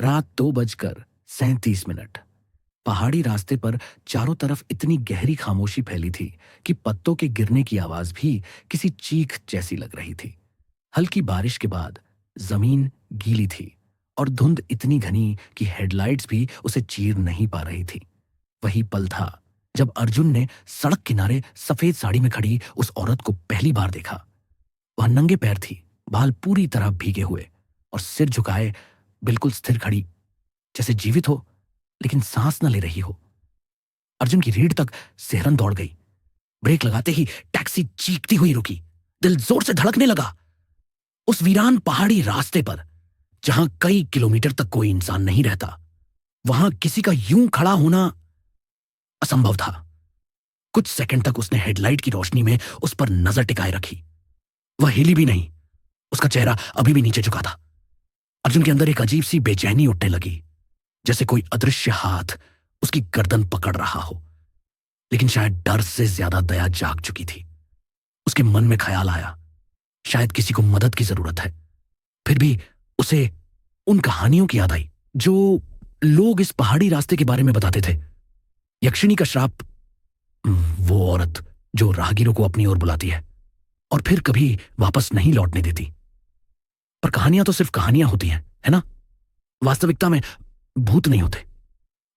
रात 2:37। पहाड़ी रास्ते पर चारों तरफ इतनी गहरी खामोशी फैली थी कि पत्तों के गिरने की आवाज भी किसी चीख जैसी लग रही थी। हल्की बारिश के बाद जमीन गीली थी और धुंध इतनी घनी कि हेडलाइट्स भी उसे चीर नहीं पा रही थी। वही पल था जब अर्जुन ने सड़क किनारे सफेद साड़ी में खड़ी उस औरत को पहली बार देखा। वह नंगे पैर थी, बाल पूरी तरह भीगे हुए और सिर झुकाए बिल्कुल स्थिर खड़ी, जैसे जीवित हो लेकिन सांस न ले रही हो। अर्जुन की रीढ़ तक सिहरन दौड़ गई। ब्रेक लगाते ही टैक्सी चीखती हुई रुकी। दिल जोर से धड़कने लगा। उस वीरान पहाड़ी रास्ते पर जहां कई किलोमीटर तक कोई इंसान नहीं रहता, वहां किसी का यूं खड़ा होना असंभव था। कुछ सेकंड तक उसने हेडलाइट की रोशनी में उस पर नजर टिकाए रखी। वह हिली भी नहीं, उसका चेहरा अभी भी नीचे झुका था। अर्जुन के अंदर एक अजीब सी बेचैनी उठने लगी, जैसे कोई अदृश्य हाथ उसकी गर्दन पकड़ रहा हो। लेकिन शायद डर से ज्यादा दया जाग चुकी थी। उसके मन में ख्याल आया, शायद किसी को मदद की जरूरत है। फिर भी उसे उन कहानियों की याद आई जो लोग इस पहाड़ी रास्ते के बारे में बताते थे। यक्षिणी का श्राप, वो औरत जो राहगीरों को अपनी ओर बुलाती है और फिर कभी वापस नहीं लौटने देती। पर कहानियां तो सिर्फ कहानियां होती हैं, है ना? वास्तविकता में भूत नहीं होते।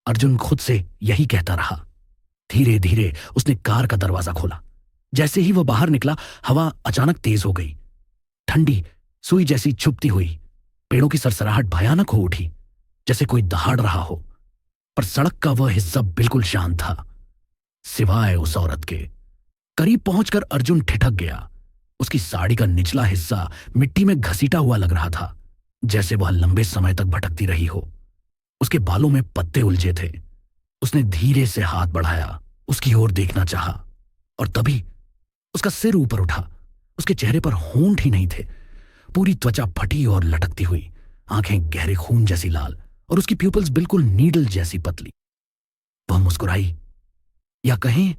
अर्जुन खुद से यही कहता रहा। धीरे धीरे उसने कार का दरवाजा खोला। जैसे ही वह बाहर निकला, हवा अचानक तेज हो गई। ठंडी सुई जैसी छुपती हुई, पेड़ों की सरसराहट भयानक हो उठी, जैसे कोई दहाड़ रहा हो। पर सड़क का वह हिस्सा बिल्कुल शांत था, सिवाय उस औरत के। करीब पहुंचकर अर्जुन ठिठक गया। उसकी साड़ी का निचला हिस्सा मिट्टी में घसीटा हुआ लग रहा था, जैसे वह लंबे समय तक भटकती रही हो। उसके बालों में पत्ते उलझे थे। उसने धीरे से हाथ बढ़ाया, उसकी ओर देखना चाहा, और तभी उसका सिर ऊपर उठा। उसके चेहरे पर होंठ ही नहीं थे। पूरी त्वचा फटी और लटकती हुई, आंखें गहरे खून जैसी लाल, और उसकी प्यूपल्स बिल्कुल नीडल जैसी पतली। वह मुस्कुराई, या कहें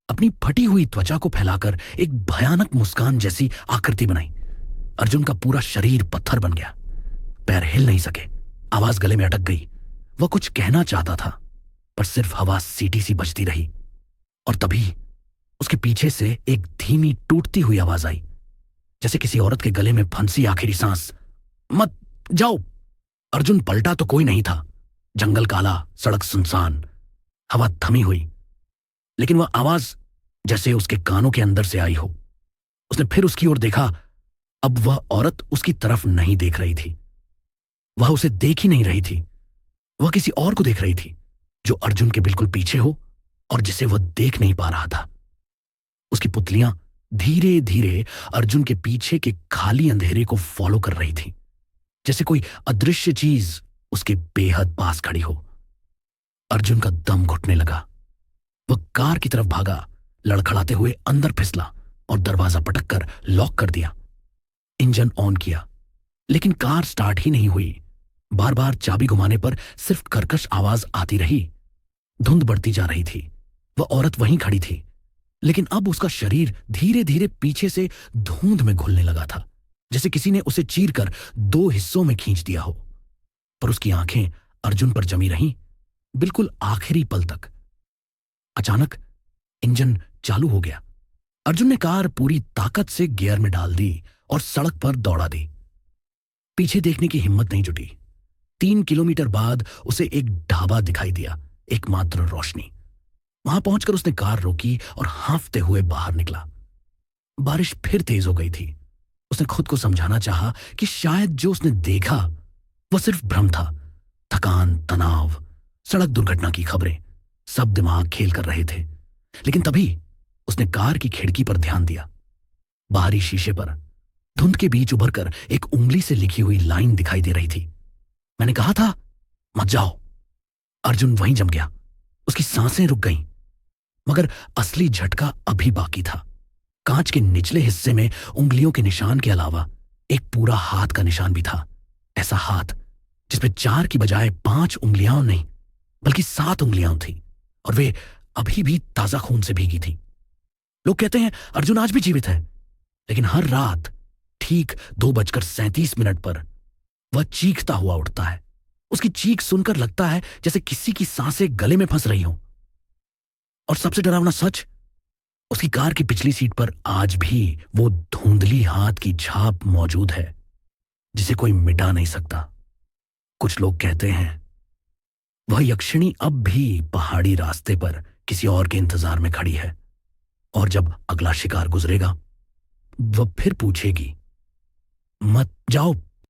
अपनी फटी हुई त्वचा को फैलाकर एक भयानक मुस्कान जैसी आकृति बनाई। अर्जुन का पूरा शरीर पत्थर बन गया। पैर हिल नहीं सके, आवाज गले में अटक गई। वह कुछ कहना चाहता था, पर सिर्फ हवा सीटी सी बजती रही। और तभी उसके पीछे से एक धीमी टूटती हुई आवाज आई, जैसे किसी औरत के गले में फंसी आखिरी सांस। मत जाओ। अर्जुन पलटा तो कोई नहीं था। जंगल काला, सड़क सुनसान, हवा थमी हुई, लेकिन वह आवाज जैसे उसके कानों के अंदर से आई हो। उसने फिर उसकी ओर देखा। अब वह औरत उसकी तरफ नहीं देख रही थी। वह उसे देख ही नहीं रही थी। वह किसी और को देख रही थी, जो अर्जुन के बिल्कुल पीछे हो और जिसे वह देख नहीं पा रहा था। उसकी पुतलियां धीरे धीरे अर्जुन के पीछे के खाली अंधेरे को फॉलो कर रही थी, जैसे कोई अदृश्य चीज उसके बेहद पास खड़ी हो। अर्जुन का दम घुटने लगा। वह कार की तरफ भागा, लड़खड़ाते हुए अंदर फिसला और दरवाजा पटककर लॉक कर दिया। इंजन ऑन किया, लेकिन कार स्टार्ट ही नहीं हुई। बार बार चाबी घुमाने पर सिर्फ कर्कश आवाज आती रही। धुंध बढ़ती जा रही थी। वह औरत वहीं खड़ी थी, लेकिन अब उसका शरीर धीरे धीरे पीछे से धुंध में घुलने लगा था, जैसे किसी ने उसे चीरकर दो हिस्सों में खींच दिया हो। पर उसकी आंखें अर्जुन पर जमी रहीं, बिल्कुल आखिरी पल तक। अचानक इंजन चालू हो गया। अर्जुन ने कार पूरी ताकत से गियर में डाल दी और सड़क पर दौड़ा दी। पीछे देखने की हिम्मत नहीं जुटी। 3 किलोमीटर बाद उसे एक ढाबा दिखाई दिया, एकमात्र रोशनी। वहां पहुंचकर उसने कार रोकी और हांफते हुए बाहर निकला। बारिश फिर तेज हो गई थी। उसने खुद को समझाना चाहा कि शायद जो उसने देखा वह सिर्फ भ्रम था। थकान, तनाव, सड़क दुर्घटना की खबरें, सब दिमाग खेल कर रहे थे। लेकिन तभी उसने कार की खिड़की पर ध्यान दिया। बाहरी शीशे पर धुंध के बीच उभरकर एक उंगली से लिखी हुई लाइन दिखाई दे रही थी, मैंने कहा था मत जाओ। अर्जुन वहीं जम गया। उसकी सांसें रुक गईं, मगर असली झटका अभी बाकी था। कांच के निचले हिस्से में उंगलियों के निशान के अलावा एक पूरा हाथ का निशान भी था। ऐसा हाथ जिसमें 4 की बजाय 5 उंगलियां नहीं, बल्कि 7 उंगलियां थी, और वे अभी भी ताजा खून से भीगी थी। लोग कहते हैं अर्जुन आज भी जीवित है, लेकिन हर रात ठीक 2:37 पर वह चीखता हुआ उठता है। उसकी चीख सुनकर लगता है जैसे किसी की सांसें गले में फंस रही हों। और सबसे डरावना सच, उसकी कार की पिछली सीट पर आज भी वो धुंधली हाथ की छाप मौजूद है, जिसे कोई मिटा नहीं सकता। कुछ लोग कहते हैं वह यक्षिणी अब भी पहाड़ी रास्ते पर किसी और के इंतजार में खड़ी है, और जब अगला शिकार गुजरेगा वह फिर पूछेगी, मत जाओ